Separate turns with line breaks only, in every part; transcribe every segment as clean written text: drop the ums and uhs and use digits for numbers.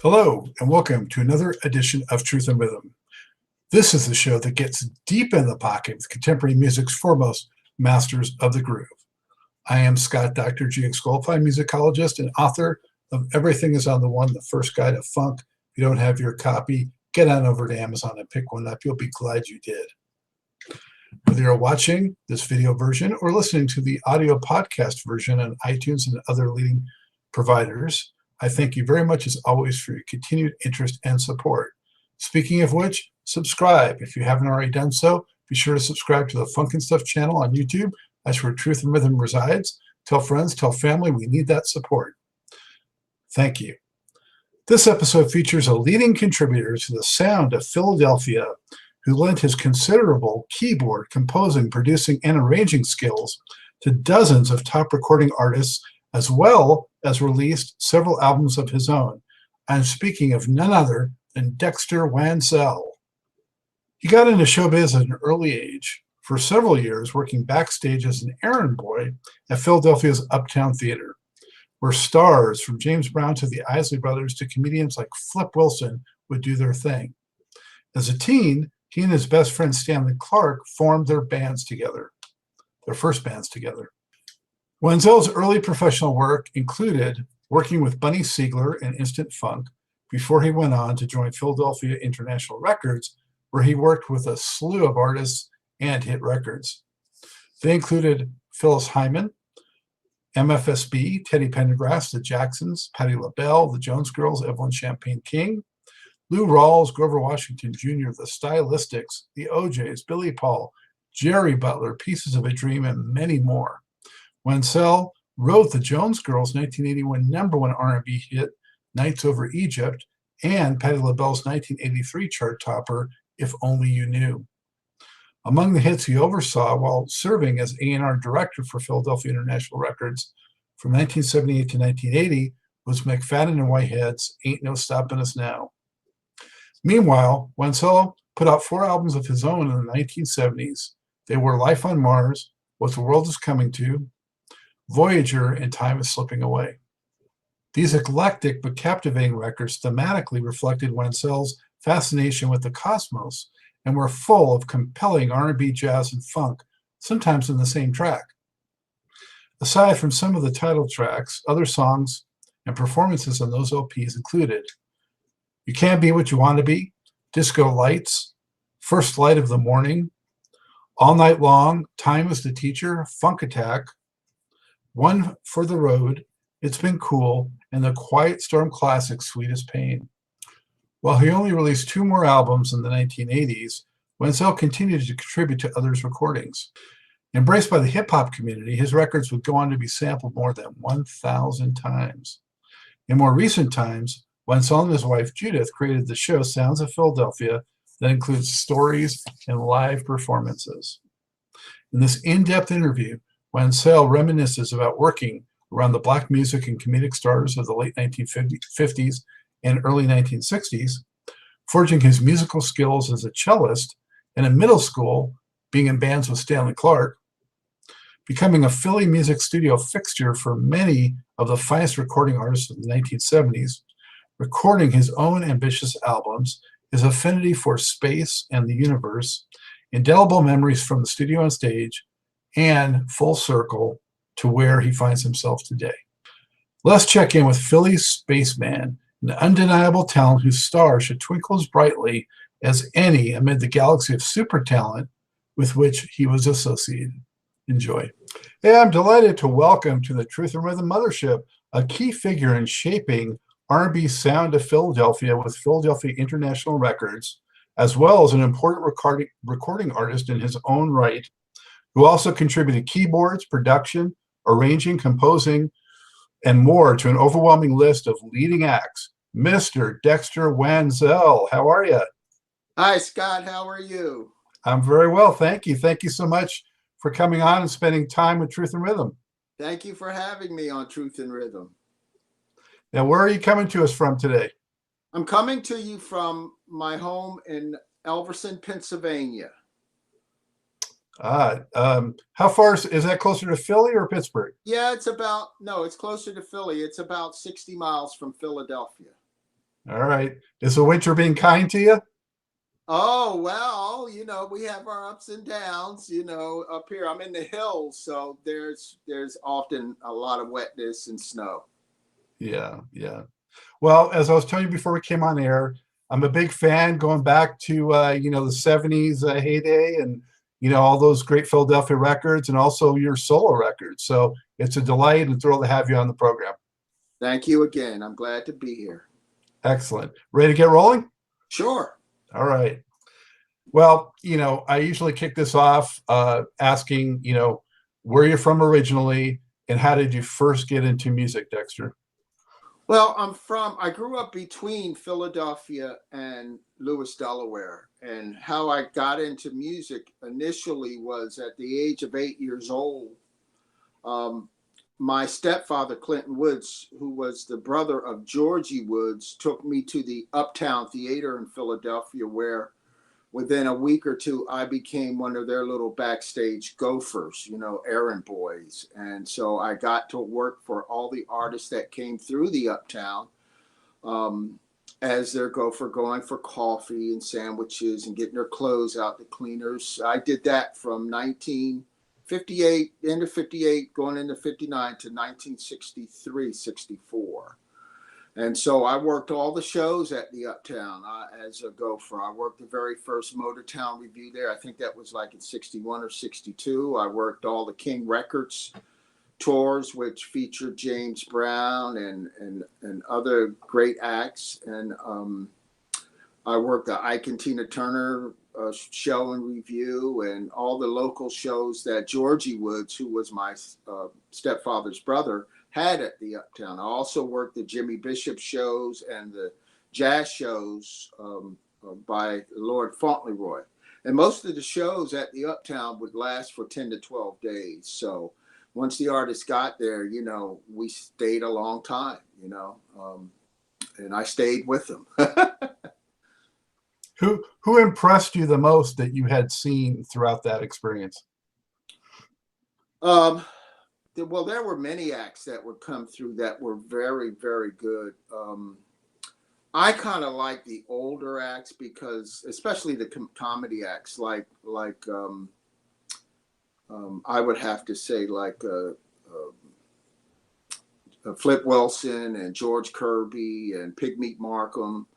Hello, and welcome to another edition of Truth and Rhythm. This is the show that gets deep in the pocket with contemporary music's foremost masters of the groove. I am Scott Dr. Goldfine, musicologist and author of Everything is on the One, the First Guide to Funk. If you don't have your copy, get on over to Amazon and pick one up. You'll be glad you did. Whether you're watching this video version or listening to the audio podcast version on iTunes and other leading providers, I thank you very much as always for your continued interest and support. Speaking of which, subscribe. If you haven't already done so, be sure to subscribe to the Funk and Stuff channel on YouTube. That's where Truth and Rhythm resides. Tell friends, tell family, we need that support. Thank you. This episode features a leading contributor to the sound of Philadelphia, who lent his considerable keyboard, composing, producing, and arranging skills to dozens of top recording artists, as well as released several albums of his own. I'm speaking of none other than Dexter Wansel. He got into showbiz at an early age, for several years working backstage as an errand boy at Philadelphia's Uptown Theater, where stars from James Brown to the Isley Brothers to comedians like Flip Wilson would do their thing. As a teen, he and his best friend Stanley Clarke formed their first bands together. Wenzel's early professional work included working with Bunny Sigler in Instant Funk before he went on to join Philadelphia International Records, where he worked with a slew of artists and hit records. They included Phyllis Hyman, MFSB, Teddy Pendergrass, the Jacksons, Patti LaBelle, the Jones Girls, Evelyn Champagne King, Lou Rawls, Grover Washington Jr., the Stylistics, the OJs, Billy Paul, Jerry Butler, Pieces of a Dream, and many more. Wenzel wrote the Jones Girls' 1981 #1 R&B hit, Nights Over Egypt, and Patti LaBelle's 1983 chart topper, If Only You Knew. Among the hits he oversaw while serving as A&R Director for Philadelphia International Records from 1978 to 1980 was McFadden Whitehead's Ain't No Stoppin Us Now. Meanwhile, Wenzel put out 4 albums of his own in the 1970s. They were Life on Mars, What the World is Coming to, Voyager, and Time is Slipping Away. These eclectic but captivating records thematically reflected Wenzel's fascination with the cosmos and were full of compelling R&B, jazz, and funk, sometimes in the same track. Aside from some of the title tracks, other songs and performances on those LPs included You Can't Be What You Want to Be, Disco Lights, First Light of the Morning, All Night Long, Time is the Teacher, Funk Attack, One for the Road, It's Been Cool, and the Quiet Storm classic, Sweet as Pain. While he only released 2 more albums in the 1980s, Wenzel continued to contribute to others' recordings. Embraced by the hip-hop community, his records would go on to be sampled more than 1,000 times. In more recent times, Wenzel and his wife Judith created the show Sounds of Philadelphia that includes stories and live performances. In this in-depth interview, Wenzel reminisces about working around the black music and comedic stars of the late 1950s and early 1960s, forging his musical skills as a cellist, and in middle school, being in bands with Stanley Clarke, becoming a Philly music studio fixture for many of the finest recording artists of the 1970s, recording his own ambitious albums, his affinity for space and the universe, indelible memories from the studio and stage, and full circle to where he finds himself today. Let's check in with Philly's spaceman, an undeniable talent whose star should twinkle as brightly as any amid the galaxy of super talent with which he was associated. Enjoy. Hey, I'm delighted to welcome to the Truth and Rhythm Mothership a key figure in shaping R&B sound of Philadelphia with Philadelphia International Records, as well as an important recording artist in his own right, who also contributed keyboards, production, arranging, composing, and more to an overwhelming list of leading acts. Mr. Dexter Wansel, how are you?
Hi, Scott. How are you?
I'm very well, thank you. Thank you so much for coming on and spending time with Truth and Rhythm.
Thank you for having me on Truth and Rhythm.
Now, where are you coming to us from today?
I'm coming to you from my home in Elverson, Pennsylvania.
How far is that, closer to Philly or Pittsburgh?
Yeah, it's closer to Philly. It's about 60 miles from Philadelphia.
All right. Is the winter being kind to you?
Oh, well, we have our ups and downs, up here. I'm in the hills, so there's often a lot of wetness and snow.
Yeah, yeah. Well, as I was telling you before we came on air, I'm a big fan going back to the '70s heyday, and all those great Philadelphia records, and also your solo records. So it's a delight and thrill to have you on the program.
Thank you again. I'm glad to be here.
Excellent. Ready to get rolling?
Sure.
All right. Well, I usually kick this off asking, where you're from originally and how did you first get into music, Dexter?
Well, I grew up between Philadelphia and Lewis, Delaware. And how I got into music initially was at the age of 8 years old. Um, my stepfather, Clinton Woods, who was the brother of Georgie Woods, took me to the Uptown Theater in Philadelphia, where within a week or two, I became one of their little backstage gophers, errand boys. And so I got to work for all the artists that came through the Uptown um, as their gopher, going for coffee and sandwiches and getting their clothes out to cleaners. I did that from 1958, into 58, going into 59 to 1963, 64. And so I worked all the shows at the Uptown as a gopher. I worked the very first Motortown review there. I think that was like in 61 or 62. I worked all the King Records tours, which featured James Brown and other great acts. And I worked the Ike and Tina Turner show and review, and all the local shows that Georgie Woods, who was my stepfather's brother, had at the Uptown. I also worked the Jimmy Bishop shows and the jazz shows by Lord Fauntleroy. And most of the shows at the Uptown would last for 10 to 12 days. So once the artist got there, we stayed a long time, and I stayed with them.
Who impressed you the most that you had seen throughout that experience?
Well, there were many acts that would come through that were very, very good. I kind of like the older acts because, especially the comedy acts, like I would have to say Flip Wilson and George Kirby and Pigmeat Markham,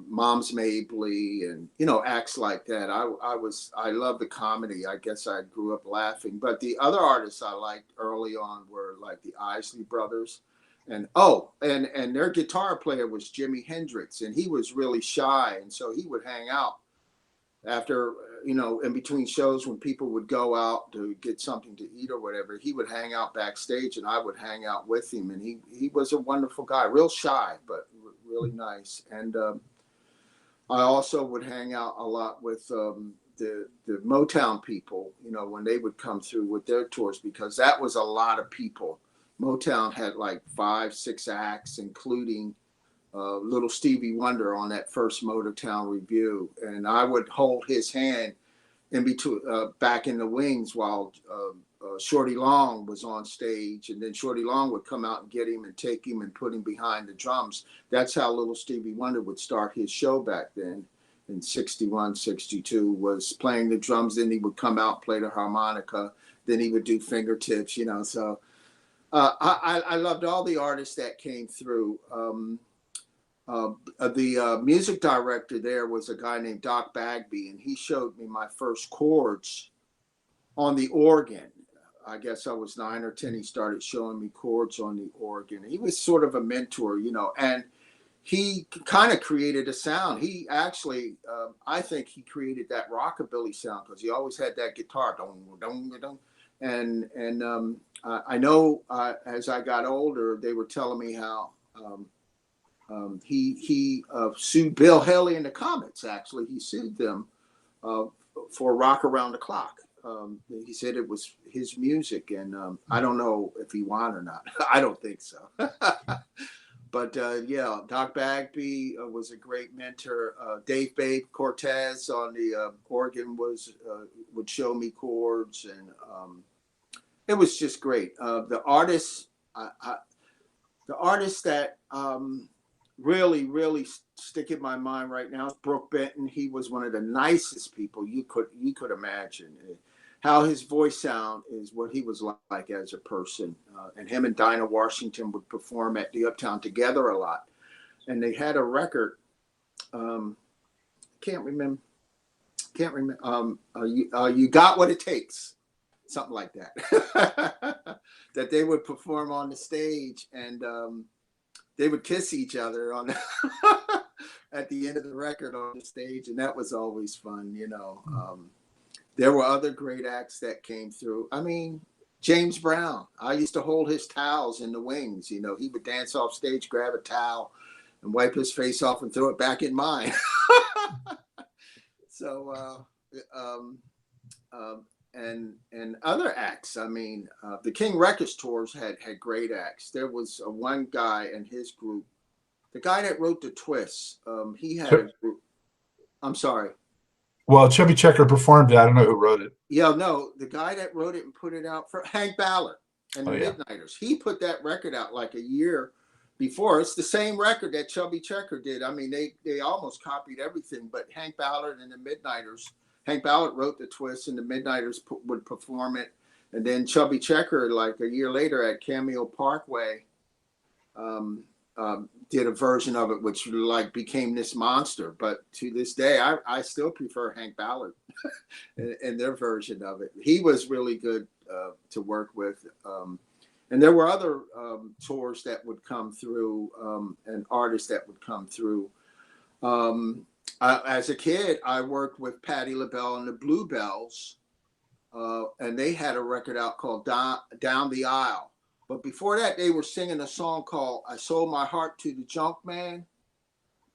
Moms Mabley, and acts like that. I love the comedy. I guess I grew up laughing. But the other artists I liked early on were like the Isley Brothers, and their guitar player was Jimi Hendrix, and he was really shy, and so he would hang out after in between shows when people would go out to get something to eat or whatever. He would hang out backstage, and I would hang out with him, and he was a wonderful guy, real shy but really nice. And I also would hang out a lot with the Motown people, when they would come through with their tours, because that was a lot of people. Motown had like 5, 6 acts, including little Stevie Wonder on that first Motortown review. And I would hold his hand in between, back in the wings, while Shorty Long was on stage, and then Shorty Long would come out and get him and take him and put him behind the drums. That's how little Stevie Wonder would start his show back then in 61, 62, was playing the drums. Then he would come out, play the harmonica. Then he would do fingertips, So I loved all the artists that came through. The music director there was a guy named Doc Bagby, and he showed me my first chords on the organ. I guess I was 9 or 10. He started showing me chords on the organ. He was sort of a mentor, and he kind of created a sound. He actually, I think he created that rockabilly sound, because he always had that guitar. And I know as I got older, they were telling me how he sued Bill Haley and the Comets. Actually, he sued them for Rock Around the Clock. He said it was his music, and I don't know if he won or not. I don't think so. But yeah, Doc Bagby was a great mentor. Dave Babe Cortez on the organ would show me chords, and it was just great. The artists that really stick in my mind right now is Brooke Benton. He was one of the nicest people you could imagine. How his voice sound is what he was like as a person. And him and Dinah Washington would perform at the Uptown together a lot. And they had a record. Can't remember. You Got What It Takes, something like that. That they would perform on the stage, and they would kiss each other on at the end of the record on the stage, and that was always fun. There were other great acts that came through. I mean, James Brown. I used to hold his towels in the wings. He would dance off stage, grab a towel, and wipe his face off and throw it back in mine. So, and other acts. I mean, the King Records tours had great acts. There was one guy and his group, the guy that wrote the twists. He had a group. I'm sorry.
Well, Chubby Checker performed it. I don't know who wrote it.
Yeah, no, the guy that wrote it and put it out for Hank Ballard and the Midnighters. He put that record out like a year before. It's the same record that Chubby Checker did. I mean, they almost copied everything, but Hank Ballard and the Midnighters. Hank Ballard wrote the twist, and the Midnighters would perform it. And then Chubby Checker, like a year later at Cameo Parkway, did a version of it, which like became this monster. But to this day, I still prefer Hank Ballard and their version of it. He was really good to work with. And there were other tours that would come through and artists that would come through. As a kid, I worked with Patti LaBelle and the Bluebells, and they had a record out called Down the Aisle. But before that, they were singing a song called I Sold My Heart to the Junk Man.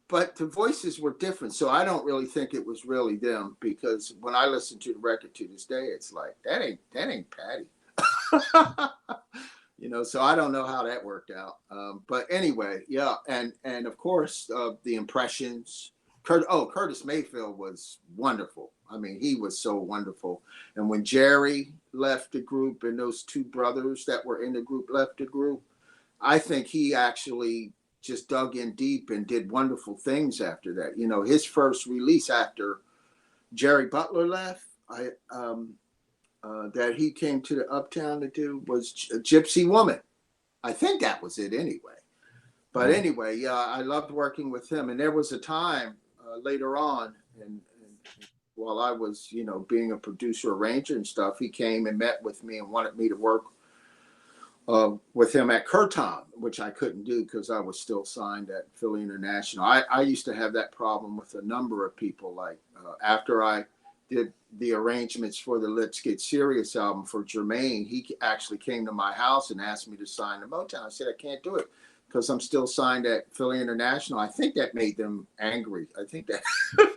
But the voices were different, so I don't really think it was really them, because when I listen to the record to this day, it's like, that ain't Patti. So I don't know how that worked out. But anyway, yeah. And of course, the Impressions. Curtis Mayfield was wonderful. I mean, he was so wonderful. And when Jerry left the group and those two brothers that were in the group left the group, I think he actually just dug in deep and did wonderful things after that. His first release after Jerry Butler left, that he came to the Uptown to do was Gypsy Woman. I think that was it anyway. But anyway, yeah, I loved working with him. And there was a time later on, and while I was, being a producer, arranger and stuff, he came and met with me and wanted me to work with him at Curton, which I couldn't do because I was still signed at Philly International. I used to have that problem with a number of people. Like after I did the arrangements for the Let's Get Serious album for Jermaine, he actually came to my house and asked me to sign the Motown. I said, I can't do it because I'm still signed at Philly International. I think that made them angry. I think that,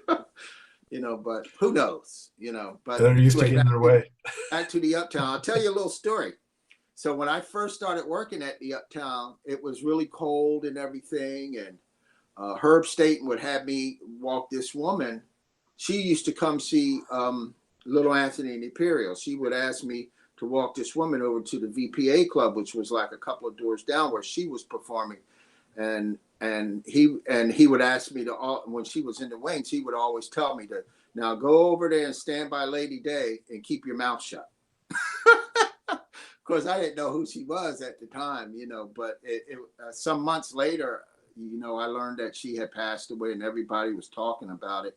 but who knows, but
they're used to getting their way.
Back to the Uptown. I'll tell you a little story. So when I first started working at the Uptown, it was really cold and everything. And Herb Staten would have me walk this woman. She used to come see Little Anthony and the Imperials. She would ask me to walk this woman over to the VPA club, which was like a couple of doors down where she was performing. And he would ask me to, when she was in the wings, he would always tell me to, now go over there and stand by Lady Day and keep your mouth shut. Of course, I didn't know who she was at the time, but some months later, I learned that she had passed away and everybody was talking about it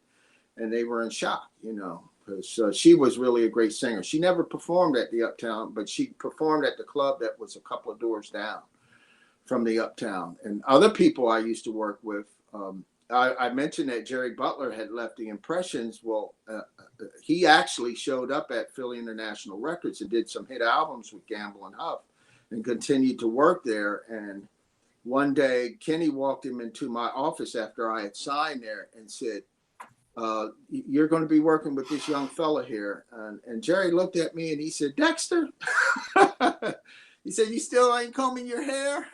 and they were in shock, because she was really a great singer. She never performed at the Uptown, but she performed at the club that was a couple of doors down from the Uptown. And other people I used to work with, I mentioned that Jerry Butler had left the Impressions. Well, he actually showed up at Philly International Records and did some hit albums with Gamble and Huff and continued to work there. And one day, Kenny walked him into my office after I had signed there and said, you're going to be working with this young fella here. And Jerry looked at me and he said, Dexter? He said, you still ain't combing your hair?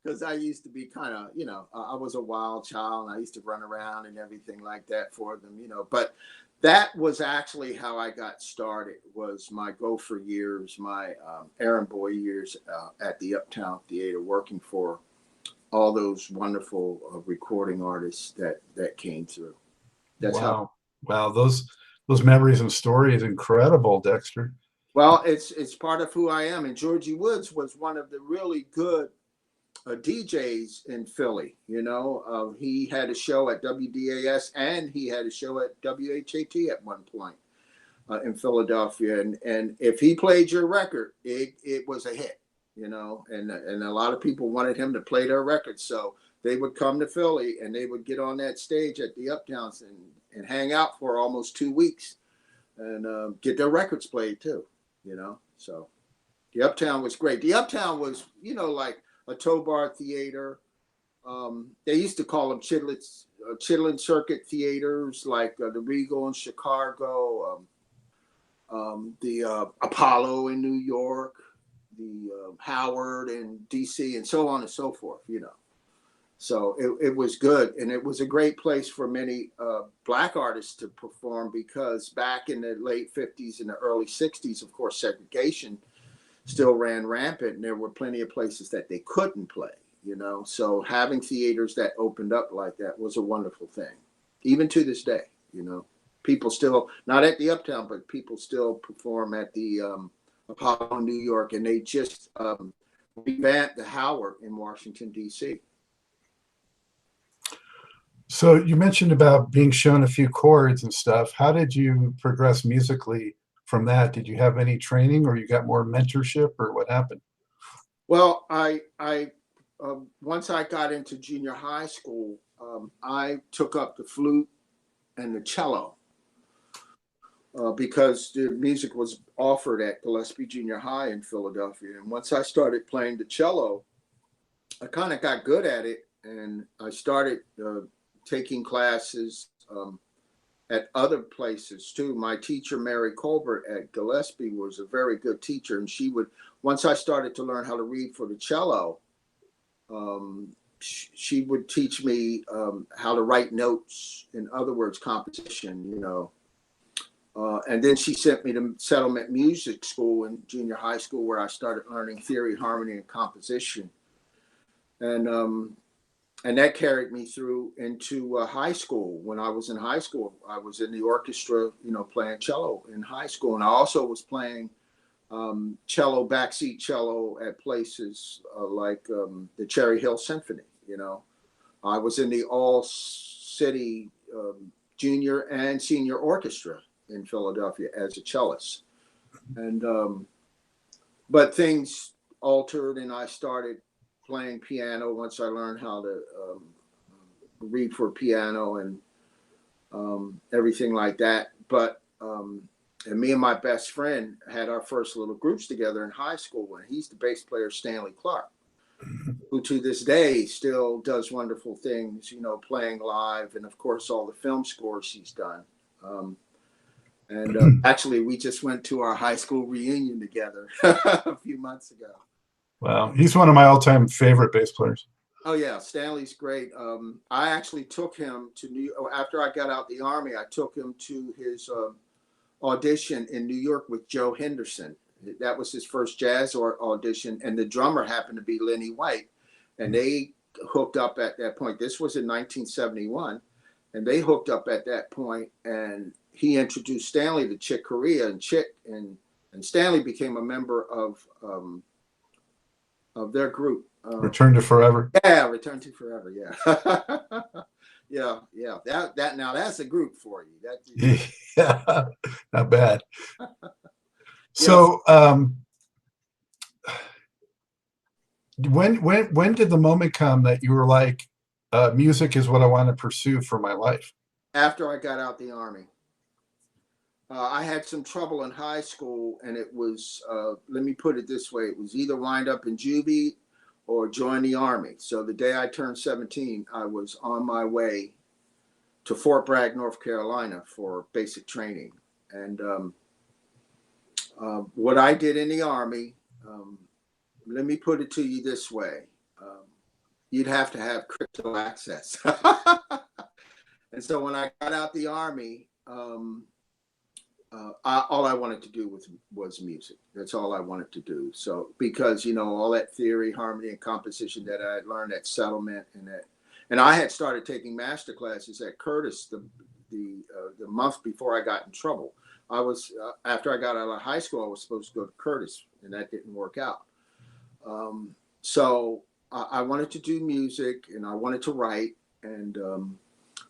Because I used to be kind of, I was a wild child and I used to run around and everything like that for them, But that was actually how I got started, was my gopher years, my errand boy years at the Uptown Theater, working for all those wonderful recording artists that came through. That's how.
Wow, those memories and stories, incredible, Dexter.
Well, it's part of who I am. And Georgie Woods was one of the really good DJs in Philly. You know, he had a show at WDAS and he had a show at WHAT at one point in Philadelphia. And if he played your record, it was a hit. You know, and a lot of people wanted him to play their records, so they would come to Philly and they would get on that stage at the Uptowns and hang out for almost 2 weeks and get their records played too. You know, so the Uptown was great. The Uptown was, you know, like a tow bar theater. They used to call them Chitlin Circuit theaters, like the Regal in Chicago, the Apollo in New York, the Howard and DC, and so on and so forth, you know. So it was good, and it was a great place for many Black artists to perform, because back in the late 50s and the early 60s, of course, segregation still ran rampant, and there were plenty of places that they couldn't play, you know. So having theaters that opened up like that was a wonderful thing, even to this day, you know. People still, not at the Uptown, but people still perform at the Apollo in New York, and they just revamped the Howard in Washington, D.C.
So you mentioned about being shown a few chords and stuff. How did you progress musically from that? Did you have any training, or you got more mentorship, or what happened?
Well, I once I got into junior high school, I took up the flute and the cello. Because the music was offered at Gillespie Junior High in Philadelphia. And once I started playing the cello, I kind of got good at it. And I started taking classes at other places too. My teacher, Mary Colbert at Gillespie, was a very good teacher. And she would, once I started to learn how to read for the cello, she would teach me how to write notes, in other words, composition, you know. And then she sent me to Settlement Music School in junior high school, where I started learning theory, harmony, and composition. And that carried me through into high school. When I was in high school, I was in the orchestra, you know, playing cello in high school. And I also was playing cello, backseat cello at places like the Cherry Hill Symphony, you know. I was in the all-city junior and senior orchestra in Philadelphia as a cellist. And but things altered, and I started playing piano once I learned how to read for piano and everything like that. But and me and my best friend had our first little groups together in high school, and he's the bass player Stanley Clark, who to this day still does wonderful things, you know, playing live, and of course all the film scores he's done. And actually, we just went to our high school reunion together a few months ago.
Wow, he's one of my all-time favorite bass players.
Oh yeah, Stanley's great. I actually took him to New York after I got out the Army. I took him to his audition in New York with Joe Henderson. That was his first jazz audition, and the drummer happened to be Lenny White, and they hooked up at that point. This was in 1971, and they hooked up at that point, and he introduced Stanley to Chick Corea, and Stanley became a member of their group.
Return to Forever.
Yeah, Return to Forever. Yeah, yeah. That now that's a group for you.
Yeah, not bad. So, when did the moment come that you were like, music is what I want to pursue for my life?
After I got out the Army. I had some trouble in high school, and it was, let me put it this way, it was either wind up in juvie or join the Army. So the day I turned 17, I was on my way to Fort Bragg, North Carolina for basic training. And what I did in the Army, let me put it to you this way. You'd have to have crypto access. And so when I got out the Army, all I wanted to do was music. That's all I wanted to do. So because all that theory, harmony, and composition that I had learned at Settlement, and I had started taking master classes at Curtis the month before I got in trouble. I was after I got out of high school, I was supposed to go to Curtis, and that didn't work out. So I wanted to do music, and I wanted to write, and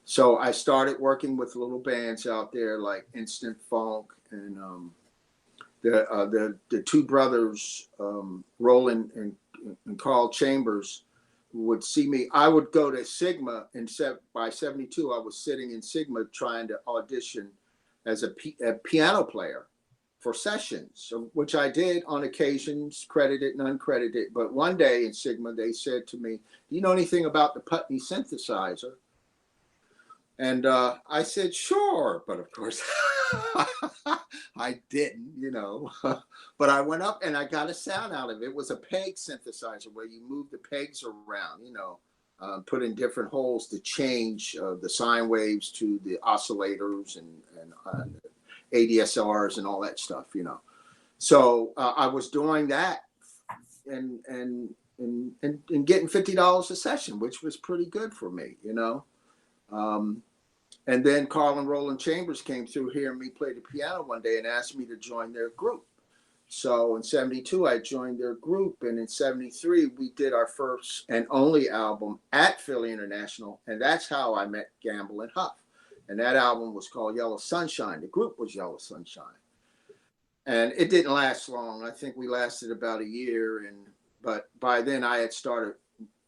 so I started working with little bands out there like Instant Funk and the two brothers, Roland and Carl Chambers, would see me. I would go to Sigma, and by 72, I was sitting in Sigma trying to audition as a piano player for sessions, which I did on occasions, credited and uncredited. But one day in Sigma, they said to me, "Do you know anything about the Putney synthesizer?" And I said, "Sure," but of course I didn't, But I went up and I got a sound out of it. It was a peg synthesizer where you move the pegs around, put in different holes to change the sine waves to the oscillators and ADSRs and all that stuff, So I was doing that and getting $50 a session, which was pretty good for me, And then Carl and Roland Chambers came through hearing me play the piano one day and asked me to join their group. So in 72, I joined their group. And in 73, we did our first and only album at Philly International. And that's how I met Gamble and Huff. And that album was called Yellow Sunshine. The group was Yellow Sunshine. And it didn't last long. I think we lasted about a year. But by then I had started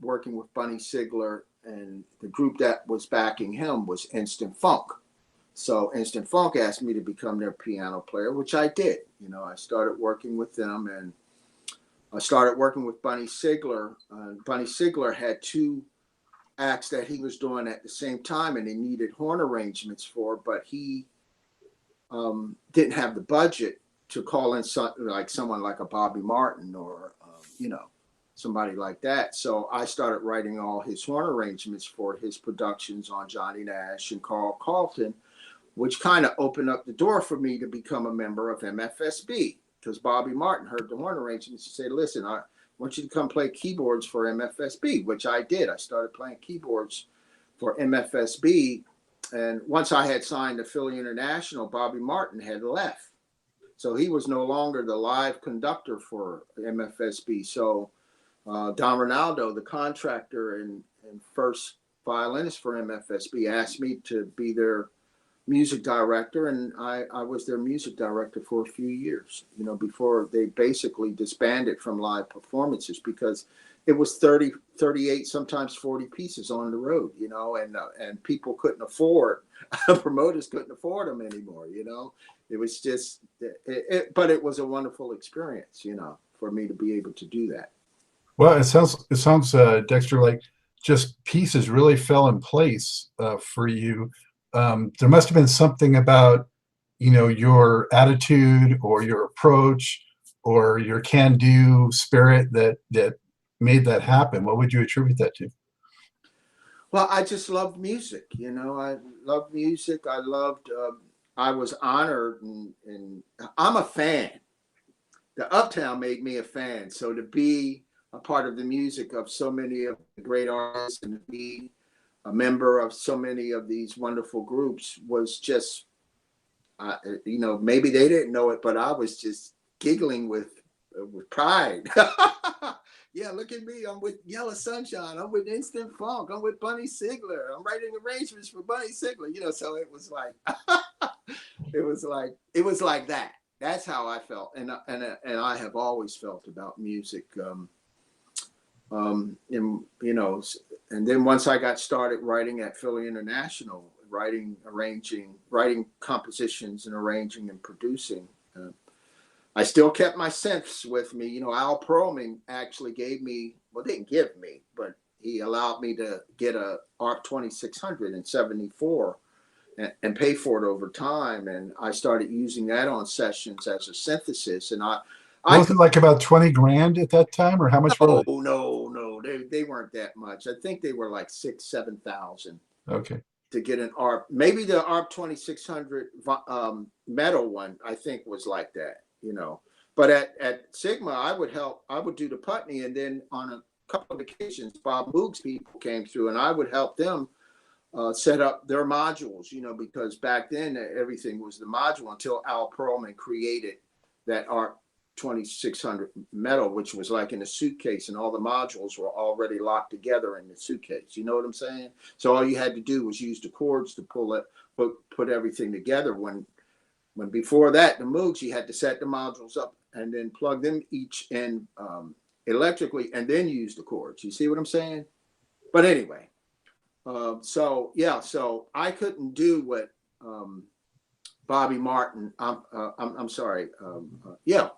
working with Bunny Sigler, and the group that was backing him was Instant Funk. So Instant Funk asked me to become their piano player, which I did. I started working with them, and I started working with Bunny Sigler. Bunny Sigler had two acts that he was doing at the same time, and he needed horn arrangements for, but he didn't have the budget to call in someone like a Bobby Martin or, somebody like that. So I started writing all his horn arrangements for his productions on Johnny Nash and Carl Carlton, which kind of opened up the door for me to become a member of MFSB, because Bobby Martin heard the horn arrangements and said, "Listen, I want you to come play keyboards for MFSB," which I did. I started playing keyboards for MFSB. And once I had signed to Philly International, Bobby Martin had left. So he was no longer the live conductor for MFSB. So Don Ronaldo, the contractor and first violinist for MFSB, asked me to be their music director, and I was their music director for a few years, before they basically disbanded from live performances, because it was 30, 38, sometimes 40 pieces on the road, and people couldn't afford, promoters couldn't afford them anymore, It was just, but it was a wonderful experience, for me to be able to do that.
Well, it sounds Dexter, like just pieces really fell in place for you. There must have been something about, your attitude or your approach or your can-do spirit that made that happen. What would you attribute that to?
Well, I just loved music. I loved music. I was honored, and I'm a fan. The Uptown made me a fan. So to be a part of the music of so many of the great artists and to be a member of so many of these wonderful groups was just, maybe they didn't know it, but I was just giggling with pride. Yeah, look at me. I'm with Yellow Sunshine. I'm with Instant Funk. I'm with Bunny Sigler. I'm writing arrangements for Bunny Sigler. So it was like, it was like that. That's how I felt. And I have always felt about music. And then once I got started writing at Philly International, writing compositions and arranging and producing, I still kept my synths with me. Al Perlman actually didn't give me, but he allowed me to get a ARP 2600 in 74 and pay for it over time. And I started using that on sessions as a synthesis. And was it like about 20 grand at that time, or how much? No, they weren't that much. I think they were like 6,000 to 7,000.
Okay.
to get an ARP. Maybe the ARP 2600 metal one, I think, was like that, you know. But at Sigma, I would do the Putney, and then on a couple of occasions, Bob Moog's people came through, and I would help them set up their modules, you know, because back then everything was the module until Al Pearlman created that ARP 2600 metal, which was like in a suitcase, and all the modules were already locked together in the suitcase. You know what I'm saying? So all you had to do was use the cords to pull it, put everything together. When before that, the Moogs, you had to set the modules up and then plug them each in electrically, and then use the cords. You see what I'm saying? But anyway, so I couldn't do what Bobby Martin. I'm sorry.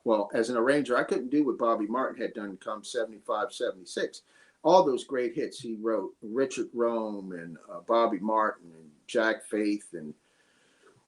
Well, as an arranger, I couldn't do what Bobby Martin had done come 75, 76. All those great hits he wrote, Richard Rome and Bobby Martin and Jack Faith, and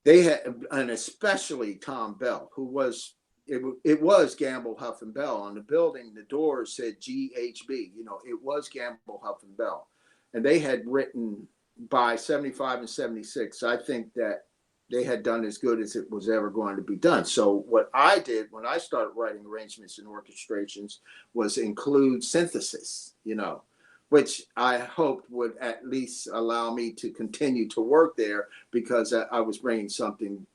they had, and especially Tom Bell, who was, it was Gamble, Huff and Bell. On the building, the doors said GHB. You know, it was Gamble, Huff and Bell. And they had written by 75 and 76. I think that they had done as good as it was ever going to be done. So what I did when I started writing arrangements and orchestrations was include synthesis, you know, which I hoped would at least allow me to continue to work there, because I was bringing something,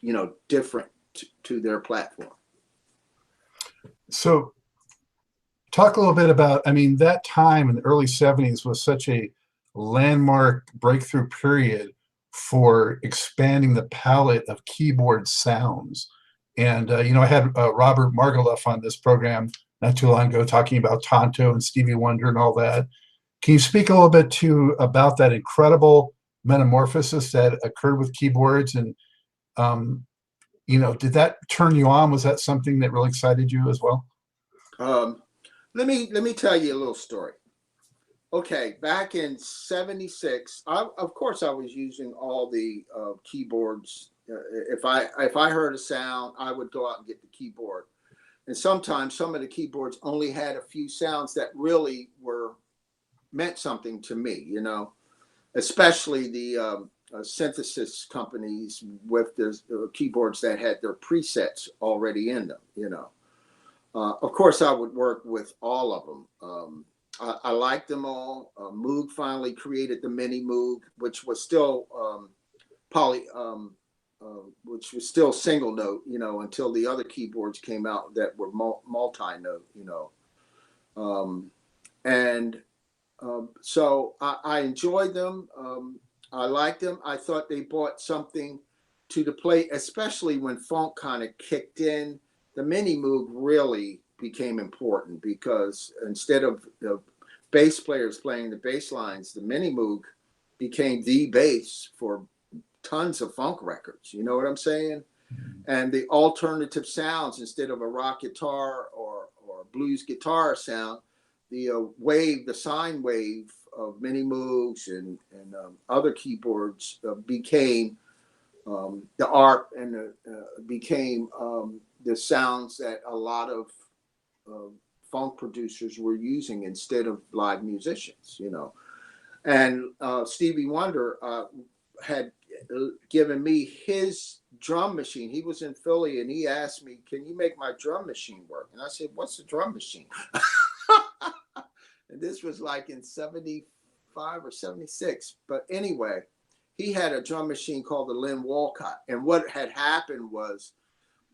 you know, different to their platform.
So talk a little bit about, I mean, that time in the early 70s was such a landmark breakthrough period for expanding the palette of keyboard sounds. And, you know, I had Robert Margoloff on this program not too long ago talking about Tonto and Stevie Wonder and all that. Can you speak a little bit about that incredible metamorphosis that occurred with keyboards? And, you know, did that turn you on? Was that something that really excited you as well?
Let me tell you a little story. Okay, back in 76, of course I was using all the keyboards. If I heard a sound, I would go out and get the keyboard. And sometimes some of the keyboards only had a few sounds that really meant something to me, you know, especially the synthesis companies with the keyboards that had their presets already in them, you know. Of course, I would work with all of them. I liked them all. Moog finally created the Mini Moog, which was still which was still single note, you know, until the other keyboards came out that were multi-note, you know. So I enjoyed them. I liked them. I thought they brought something to the plate, especially when funk kind of kicked in. The Mini Moog really became important, because instead of the bass players playing the bass lines, the Mini Moog became the bass for tons of funk records. You know what I'm saying? And the alternative sounds, instead of a rock guitar or blues guitar sound, the sine wave of Mini Moogs and other keyboards became the ARP, and became the sounds that a lot of funk producers were using instead of live musicians, you know. And Stevie Wonder had given me his drum machine. He was in Philly, and he asked me, "Can you make my drum machine work?" And I said, "What's a drum machine?" And this was like in 75 or 76. But anyway, he had a drum machine called the Lynn Walcott. And what had happened was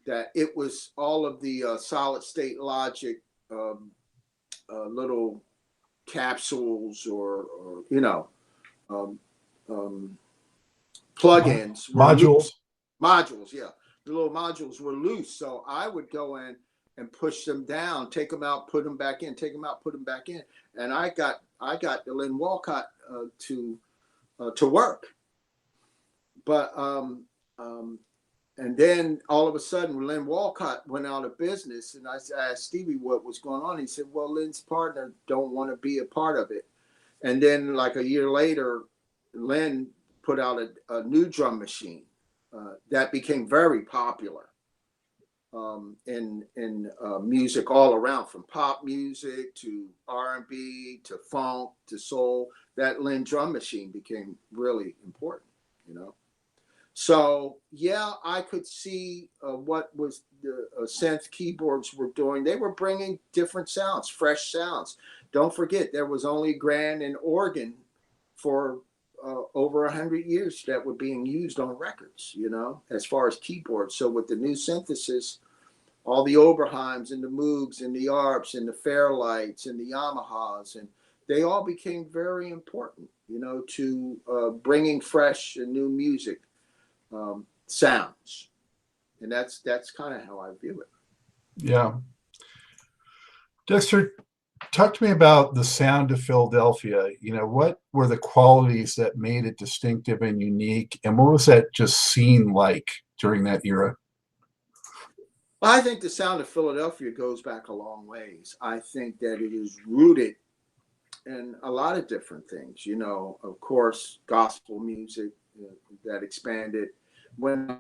that it was all of the solid state logic little capsules or you know, plugins.
Modules.
Modules, yeah. The little modules were loose. So I would go in and push them down, take them out, put them back in, take them out, put them back in. And I got the Lynn Walcott to work. But and then all of a sudden, Lynn Walcott went out of business, and I asked Stevie what was going on. He said, "Well, Lynn's partner don't want to be a part of it." And then, like a year later, Lynn put out a new drum machine that became very popular. in music all around, from pop music to R&B to funk to soul. That Lynn drum machine became really important, you know. So yeah, I could see what was the synth keyboards were doing. They were bringing different sounds, fresh sounds. Don't forget, there was only grand and organ for over 100 years that were being used on records, you know, as far as keyboards. So with the new synthesis, all the Oberheims and the Moogs and the Arps and the Fairlights and the Yamahas, and they all became very important, you know, to bringing fresh and new music sounds. And that's kind of how I view it.
Yeah. Dexter, talk to me about the sound of Philadelphia. You know, what were the qualities that made it distinctive and unique? And what was that just scene like during that era?
Well, I think the sound of Philadelphia goes back a long ways. I think that it is rooted in a lot of different things. You know, of course, gospel music that expanded. When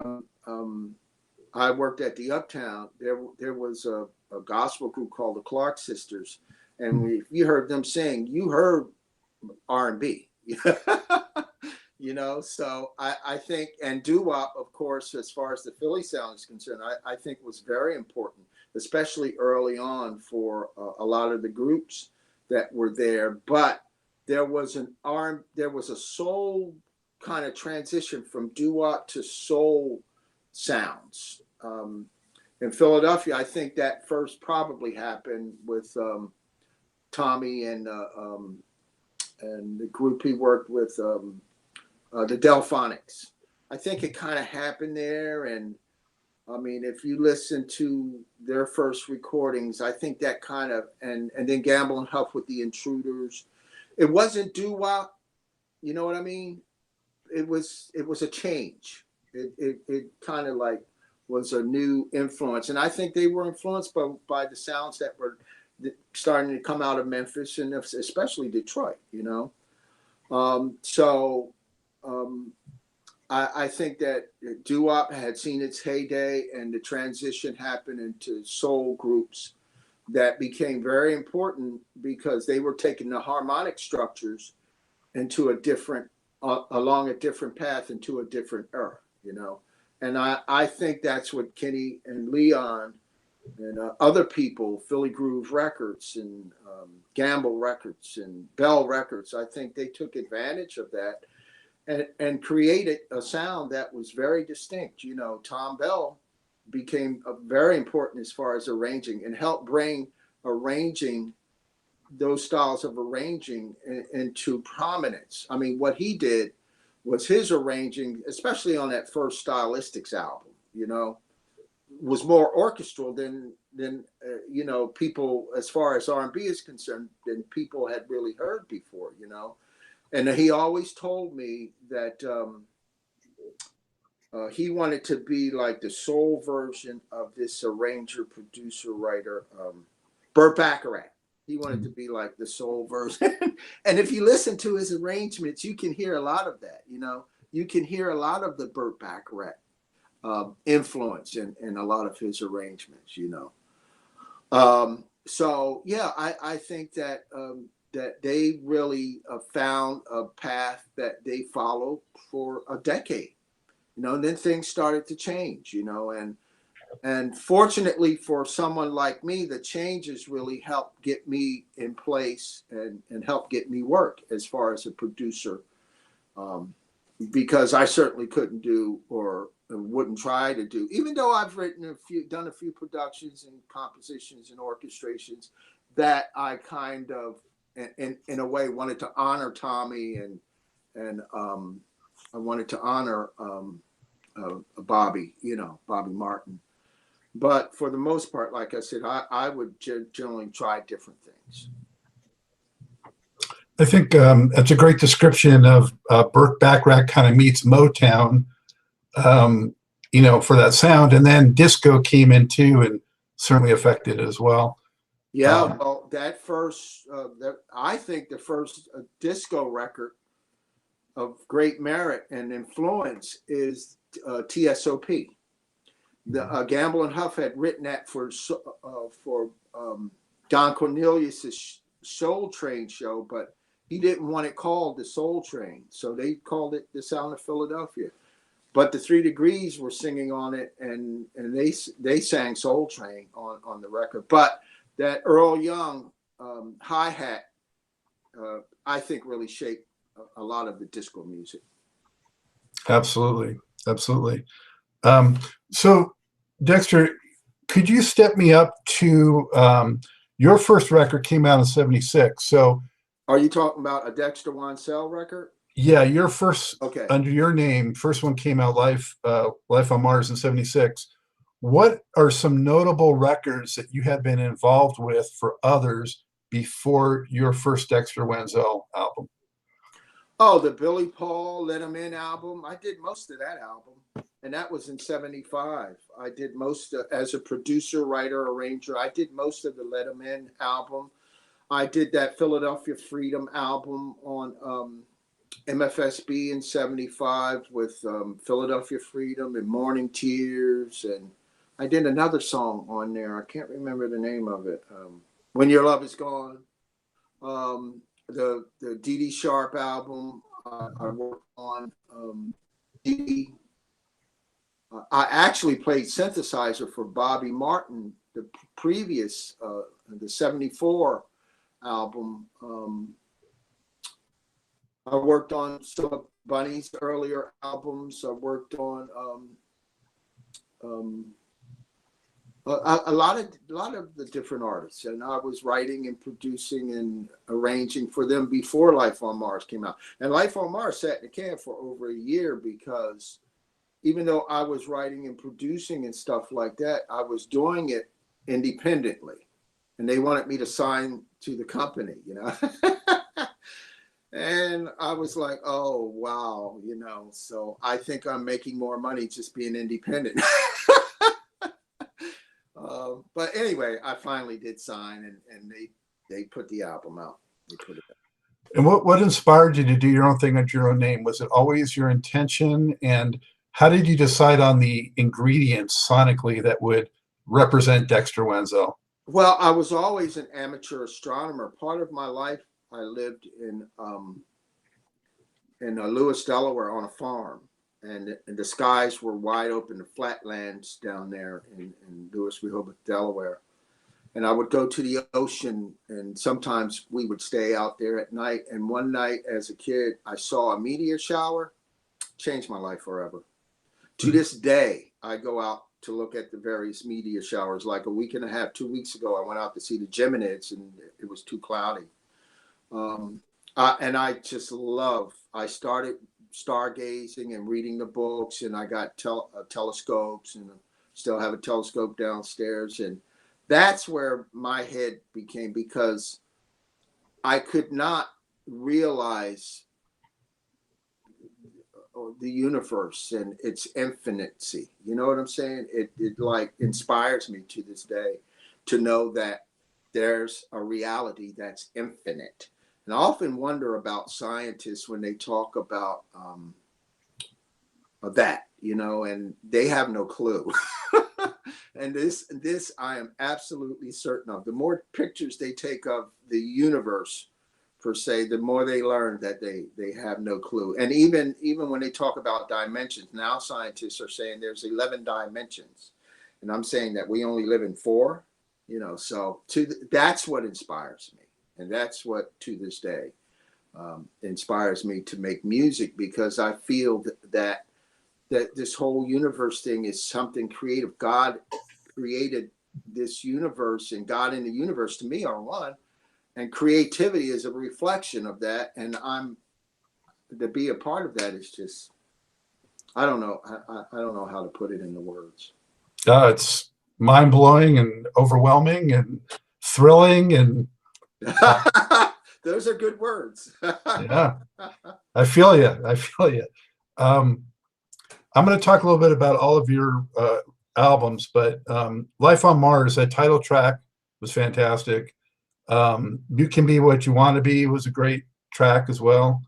I worked at the Uptown, there was a gospel group called the Clark Sisters, and you heard them sing, you heard R&B. You know, so I think, and doo-wop, of course, as far as the Philly sound is concerned, I think was very important, especially early on for a lot of the groups that were there. But there was a soul kind of transition from doo-wop to soul sounds. In Philadelphia, I think that first probably happened with Tommy and the group he worked with, the Delphonics. I think it kind of happened there. And I mean, if you listen to their first recordings, I think that kind of, and then Gamble and Huff with the Intruders. It wasn't doo-wop, you know what I mean? It was a change. It kind of like was a new influence. And I think they were influenced by the sounds that were starting to come out of Memphis and especially Detroit, you know? I think that doo-wop had seen its heyday, and the transition happened into soul groups that became very important because they were taking the harmonic structures into a different, along a different path into a different era, you know? And I think that's what Kenny and Leon and other people, Philly Groove Records and Gamble Records and Bell Records, I think they took advantage of that and created a sound that was very distinct. You know, Tom Bell became very important as far as arranging and helped bring arranging, those styles of arranging into prominence. I mean, what he did was his arranging, especially on that first Stylistics album, you know, was more orchestral than you know, people, as far as R&B is concerned, than people had really heard before, you know. And he always told me that he wanted to be like the soul version of this arranger, producer, writer, Burt Bacharach. He wanted to be like the soul version. And if you listen to his arrangements, you can hear a lot of that, you know. You can hear a lot of the Burt Bacharach influence in a lot of his arrangements, you know. So yeah, I think that that they really found a path that they followed for a decade, you know, and then things started to change, you know, and fortunately for someone like me, the changes really helped get me in place and help get me work as far as a producer, because I certainly couldn't do or wouldn't try to do, even though I've done a few productions and compositions and orchestrations that I kind of, in a way, wanted to honor Tommy and I wanted to honor Bobby, you know, Bobby Martin. But for the most part, like I said, I would generally try different things.
I think that's a great description of Burt Bacharach kind of meets Motown, you know, for that sound. And then disco came in too and certainly affected it as well.
Yeah, well, that first, I think the first disco record of great merit and influence is TSOP. The Gamble and Huff had written that for Don Cornelius's Soul Train show, but he didn't want it called the Soul Train, so they called it The Sound of Philadelphia. But the 3 Degrees were singing on it, and they sang Soul Train on the record. But that Earl Young hi-hat, I think, really shaped a lot of the disco music.
Absolutely, absolutely. So, Dexter, could you step me up to your first record came out in '76? So,
are you talking about a Dexter Wansel record?
Yeah, your first,
okay,
under your name, first one came out, Life on Mars in '76. What are some notable records that you have been involved with for others before your first Dexter Wansel album?
Oh, the Billy Paul Let 'Em In album. I did most of that album, and that was in '75. I did most as a producer, writer, arranger. I did most of the Let 'Em In album. I did that Philadelphia Freedom album on MFSB in '75 with Philadelphia Freedom and Morning Tears, and I did another song on there. I can't remember the name of it. When Your Love Is Gone. The Dee Dee Sharp album I worked on. Dee Dee. I actually played synthesizer for Bobby Martin, the previous, the '74 album. I worked on some of Bunny's earlier albums. I worked on a lot of the different artists, and I was writing and producing and arranging for them before Life on Mars came out. And Life on Mars sat in the can for over a year because even though I was writing and producing and stuff like that, I was doing it independently, and they wanted me to sign to the company, you know. And I was like, oh, wow, you know, so I think I'm making more money just being independent. But anyway, I finally did sign, and they put the album out. They put it out.
And what inspired you to do your own thing under your own name? Was it always your intention? And how did you decide on the ingredients sonically that would represent Dexter Wansel?
Well, I was always an amateur astronomer. Part of my life, I lived in Lewis, Delaware, on a farm. And the skies were wide open, the flatlands down there in Lewis, Rehoboth, Delaware. And I would go to the ocean, and sometimes we would stay out there at night. And one night as a kid, I saw a meteor shower, changed my life forever. To this day, I go out to look at the various meteor showers. Like a week and a half, 2 weeks ago, I went out to see the Geminids, and it was too cloudy. And I just I started stargazing and reading the books, and I got telescopes, and still have a telescope downstairs. And that's where my head became, because I could not realize the universe and its infinity. You know what I'm saying? It like inspires me to this day to know that there's a reality that's infinite. And I often wonder about scientists when they talk about that, you know, and they have no clue. And this I am absolutely certain of. The more pictures they take of the universe, per se, the more they learn that they have no clue. And even when they talk about dimensions, now scientists are saying there's 11 dimensions. And I'm saying that we only live in 4, you know, so that's what inspires me. And that's what, to this day, inspires me to make music, because I feel that this whole universe thing is something creative. God created this universe, and God and the universe, to me, are one. And creativity is a reflection of that. And to be a part of that is just, I don't know. I don't know how to put it into words.
It's mind-blowing and overwhelming and thrilling, and
those are good words.
Yeah, I feel you. I'm going to talk a little bit about all of your albums, but Life on Mars, that title track was fantastic. You Can Be What You Want to Be was a great track as well.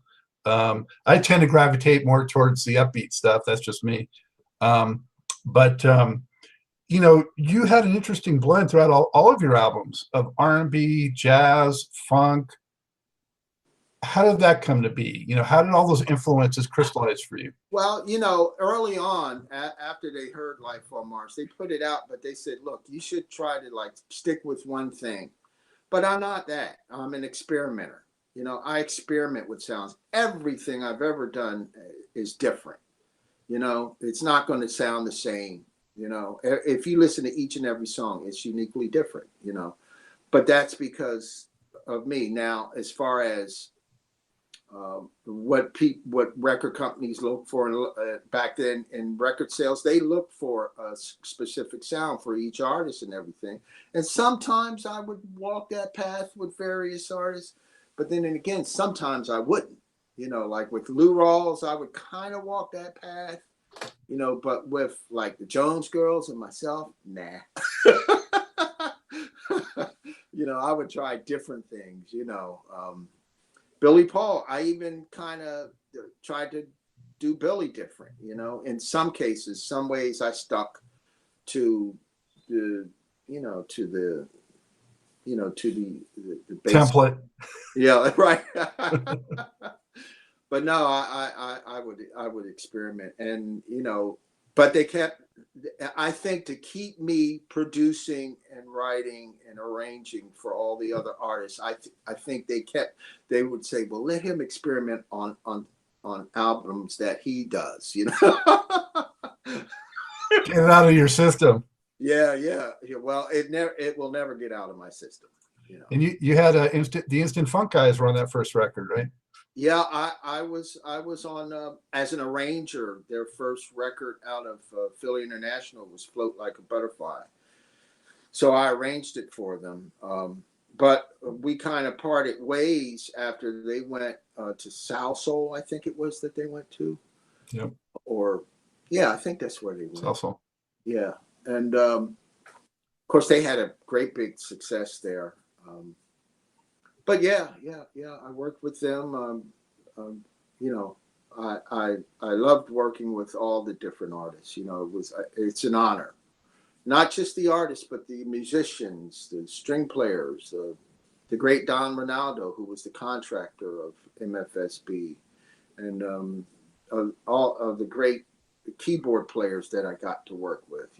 I tend to gravitate more towards the upbeat stuff. That's just me. But you had an interesting blend throughout all of your albums of R&B, jazz, funk. How did that come to be? How did all those influences crystallize for you?
Well, early on, after they heard Life on Mars, they put it out, but they said, look, you should try to like stick with one thing. But I'm not that. I'm an experimenter. I experiment with sounds. Everything I've ever done is different. It's not going to sound the same. If you listen to each and every song, it's uniquely different, but that's because of me. Now, as far as what record companies look for back then in record sales, they look for a specific sound for each artist and everything. And sometimes I would walk that path with various artists, but then again, sometimes I wouldn't. Like with Lou Rawls, I would kind of walk that path, but with like the Jones Girls and myself, nah. I would try different things, Billy Paul, I even kind of tried to do Billy different, in some cases. Some ways I stuck to the basic
template.
Yeah, right. But no, I would experiment, and but they kept. I think to keep me producing and writing and arranging for all the other artists, I think they would say, well, let him experiment on albums that he does,
Get it out of your system.
Yeah. Well, it will never get out of my system.
And you had the Instant Funk guys run that first record, right?
Yeah, I was on as an arranger. Their first record out of Philly International was "Float Like a Butterfly," so I arranged it for them. But we kind of parted ways after they went to South Soul. I think it was that they went to.
Yep.
Or yeah, I think that's where they went.
South Soul.
Yeah, and of course they had a great big success there. But yeah, I worked with them. I loved working with all the different artists. It's an honor, not just the artists, but the musicians, the string players, the great Don Ronaldo, who was the contractor of MFSB, and all of the great keyboard players that I got to work with.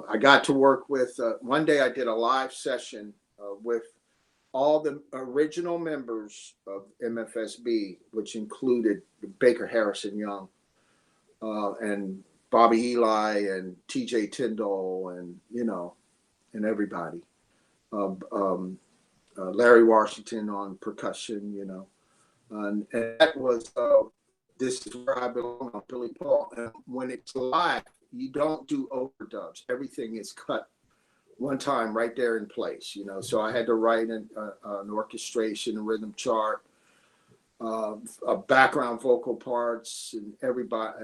I got to work with. One day I did a live session with all the original members of MFSB, which included Baker Harrison Young and Bobby Eli and TJ Tyndall and everybody. Larry Washington on percussion, and that was This Is Where I Belong on Billy Paul. And when it's live, you don't do overdubs. Everything is cut one time right there in place, so I had to write an orchestration, a rhythm chart, background vocal parts, and everybody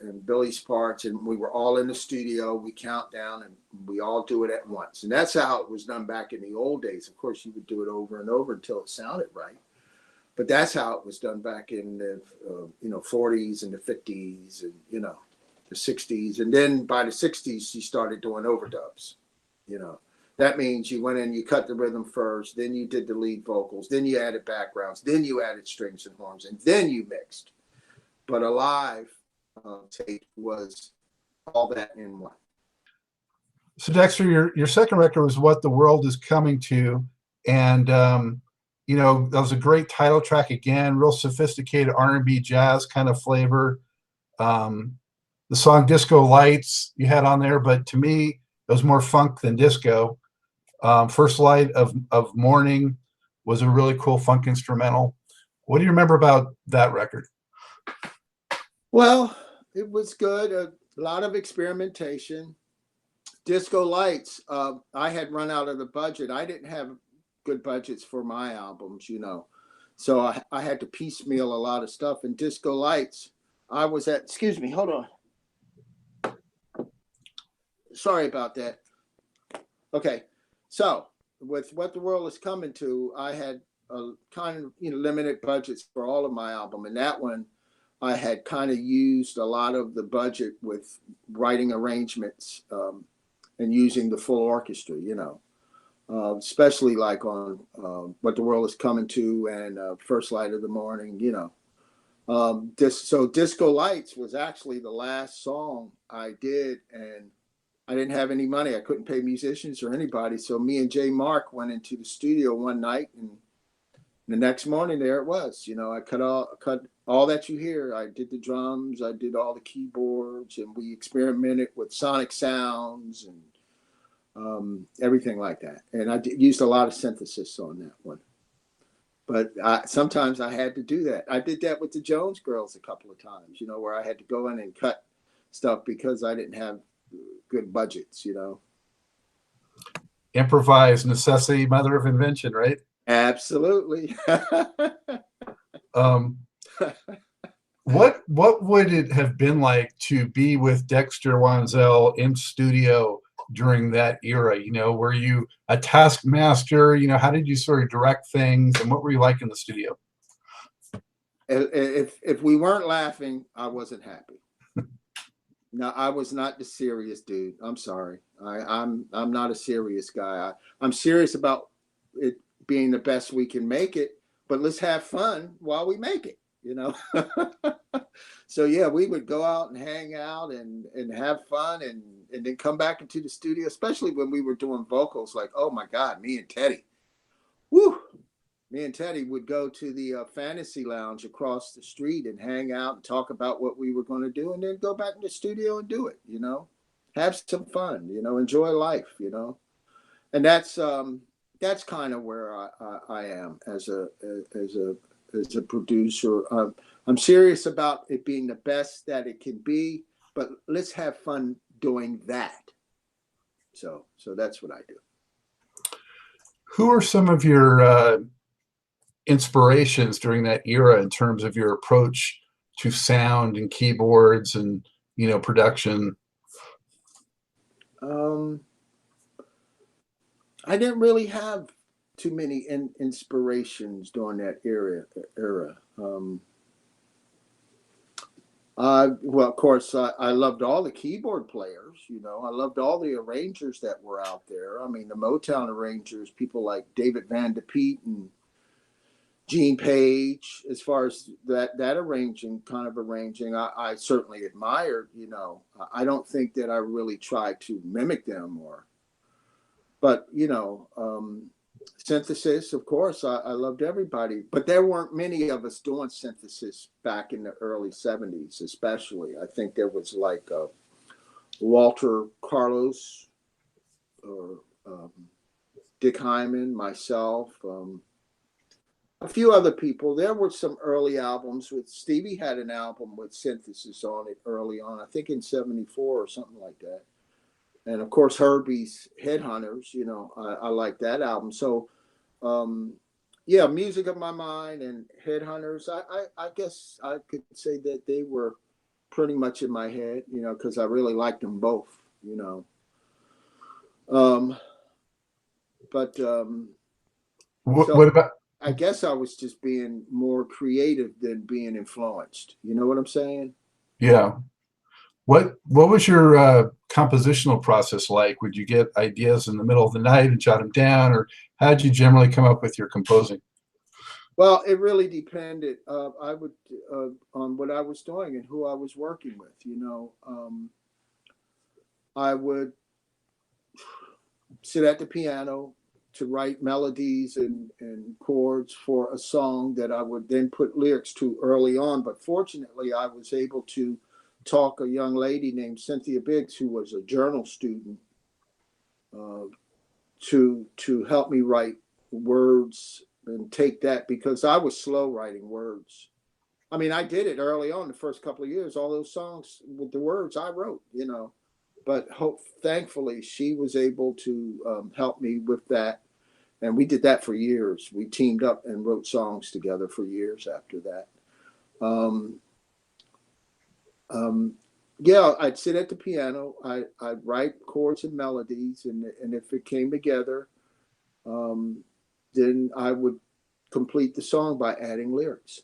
and Billy's parts, and we were all in the studio. We count down and we all do it at once, and that's how it was done back in the old days. Of course, you would do it over and over until it sounded right, but that's how it was done back in the 40s and the 50s and the 60s, and then by the 60s you started doing overdubs. That means you went in, you cut the rhythm first, then you did the lead vocals, then you added backgrounds, then you added strings and horns, and then you mixed. But a live tape was all that in one.
So Dexter, your second record was "What the World Is Coming to," and that was a great title track again, real sophisticated R&B jazz kind of flavor. The song "Disco Lights" you had on there, but to me, it was more funk than disco. First Light of Morning was a really cool funk instrumental. What do you remember about that record?
Well, it was good. A lot of experimentation. Disco Lights, I had run out of the budget. I didn't have good budgets for my albums, so I had to piecemeal a lot of stuff. And Disco Lights, I was at, excuse me, hold on. Sorry about that. Okay, so with What the World Is Coming to, I had a kind of limited budgets for all of my album, and that one I had kind of used a lot of the budget with writing arrangements and using the full orchestra, especially like on What the World is Coming to and First Light of the Morning, So Disco Lights was actually the last song I did, and I didn't have any money. I couldn't pay musicians or anybody. So me and Jay Mark went into the studio one night, and the next morning there it was. I cut all that you hear. I did the drums, I did all the keyboards, and we experimented with sonic sounds and everything like that. And I used a lot of synthesis on that one. But sometimes I had to do that. I did that with the Jones Girls a couple of times, where I had to go in and cut stuff because I didn't have good budgets,
Improvise, necessity, mother of invention, right?
Absolutely.
What would it have been like to be with Dexter Wansel in studio during that era? Were you a taskmaster? How did you sort of direct things, and what were you like in the studio?
If we weren't laughing, I wasn't happy. No, I was not the serious dude. I'm sorry. I'm not a serious guy. I'm serious about it being the best we can make it, but let's have fun while we make it, So yeah, we would go out and hang out and have fun and then come back into the studio, especially when we were doing vocals. Like, oh my God, me and Teddy would go to the Fantasy Lounge across the street and hang out and talk about what we were going to do, and then go back in the studio and do it, have some fun, enjoy life, and that's kind of where I am as a producer. I'm serious about it being the best that it can be, but let's have fun doing that. So that's what I do.
Who are some of your inspirations during that era in terms of your approach to sound and keyboards and production?
I didn't really have too many inspirations during that era. Well, of course, I loved all the keyboard players. I loved all the arrangers that were out there. I mean, the Motown arrangers, people like David Van de Peet and Gene Page. As far as that arranging, I certainly admired. I don't think that I really tried to mimic them but synthesis, of course, I loved everybody, but there weren't many of us doing synthesis back in the early 70s, especially. I think there was like Walter Carlos, or Dick Hyman, myself, a few other people. There were some early albums with Stevie had an album with synthesis on it early on, I think in 74 or something like that. And of course, Herbie's Headhunters, I like that album. So, yeah, Music of My Mind and Headhunters, I guess I could say that they were pretty much in my head, because I really liked them both, But
what about?
I guess I was just being more creative than being influenced. You know what I'm saying?
Yeah. What was your compositional process like? Would you get ideas in the middle of the night and jot them down, or how did you generally come up with your composing?
Well, it really depended. I would on what I was doing and who I was working with. I would sit at the piano to write melodies and chords for a song that I would then put lyrics to early on. But fortunately, I was able to talk a young lady named Cynthia Biggs, who was a journal student, to help me write words and take that, because I was slow writing words. I mean, I did it early on, the first couple of years, all those songs with the words I wrote, but thankfully she was able to help me with that. And we did that for years. We teamed up and wrote songs together for years after that. Yeah, I'd sit at the piano. I'd write chords and melodies, and if it came together, then I would complete the song by adding lyrics.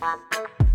Bye.